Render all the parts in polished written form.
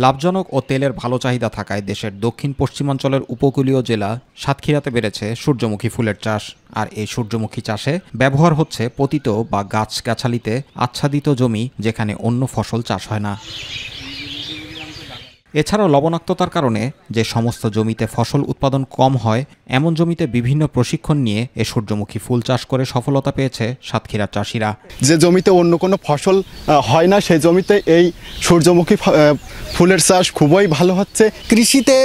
লাভজনক ও তেলের ভালো চাহিদা থাকায় দেশের দক্ষিণ পশ্চিমাঞ্চলের উপকূলীয় জেলা সাতক্ষীরাতে বেড়েছে সূর্যমুখী ফুলের চাষ। আর এই সূর্যমুখী চাষে ব্যবহার হচ্ছে পতিত বা গাছগাছালিতে আচ্ছাদিত জমি, যেখানে অন্য ফসল চাষ হয় না। এছাড়াও লবণাক্ততার কারণে যে সমস্ত জমিতে ফসল উৎপাদন কম হয়, এমন জমিতে বিভিন্ন প্রশিক্ষণ নিয়ে এ সূর্যমুখী ফুল চাষ করে সফলতা পেয়েছে সাতক্ষীরার চাষিরা। যে জমিতে অন্য কোনো ফসল হয় না, সেই জমিতে এই সূর্যমুখী ফুলের চাষ খুবই ভালো হচ্ছে। কৃষিতে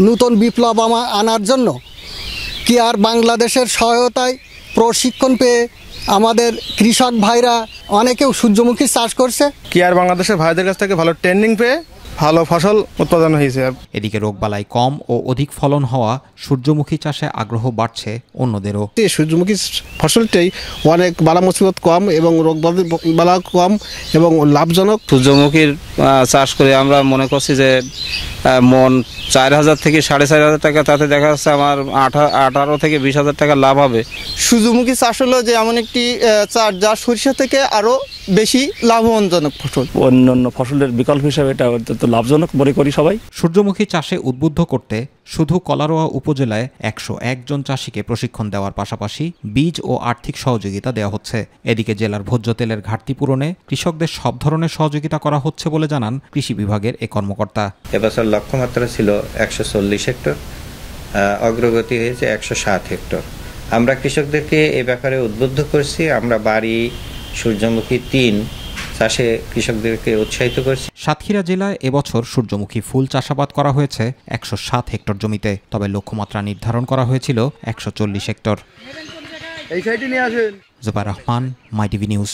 নতুন বিপ্লব আনার জন্য কেয়ার বাংলাদেশের সহায়তায় প্রশিক্ষণ পেয়ে আমাদের কৃষক ভাইরা অনেকেও সূর্যমুখী চাষ করছে। কেয়ার বাংলাদেশের ভাইদের কাছ থেকে ভালো ট্রেনিং পেয়ে ভালো ফসল উৎপাদন হয়েছে। এদিকে রোগবালাই কম ও অধিক ফলন হওয়া সূর্যমুখী চাষে আগ্রহ বাড়ছে অন্যদেরও। সূর্যমুখী ফসলটাই অনেক বালা মুসিবত কম এবং রোগবালা কম এবং লাভজনক। সূর্যমুখীর চাষ করে আমরা মনে করছি যে মন 4,000 থেকে 4,500 টাকা, তাতে দেখা যাচ্ছে আমার 18 থেকে 20,000 টাকা লাভ হবে। সূর্যমুখী চাষ হলো যে এমন একটি চাষ যা সরিষা থেকে আরও বেশি লাভজনক ফসল। অন্যান্য ফসলের বিকল্প হিসাবে এটা অত্যন্ত লাভজনক মনে করি সবাই। সূর্যমুখী চাষে উদ্বুদ্ধ করতে শুধু কলারোয়া উপজেলায় 101 জন চাষিকে প্রশিক্ষণ দেওয়ার পাশাপাশি বীজ ও আর্থিক সহযোগিতা দেওয়া হচ্ছে। এদিকে জেলার ভোজ্য তেলের ঘাটতি পূরণে কৃষকদের সব ধরনের সহযোগিতা করা হচ্ছে বলে জানান কৃষি বিভাগের এ কর্মকর্তা। এবছর লক্ষ্যমাত্রা ছিল 140 হেক্টর, অগ্রগতি হয়েছে 107 হেক্টর। আমরা কৃষকদেরকে এ ব্যাপারে উদ্বুদ্ধ করছি। আমরা বাড়ি সূর্যমুখী 3 চাষে কৃষকদেরকে উৎসাহিত করছি। সাতক্ষীরা জেলায় এবছর সূর্যমুখী ফুল চাষাবাদ করা হয়েছে 107 হেক্টর জমিতে, তবে লক্ষ্যমাত্রা নির্ধারণ করা হয়েছিল 140 হেক্টর। এই সাইডে নিয়ে আসেন। জুবাইর রহমান, মাই টিভি নিউজ।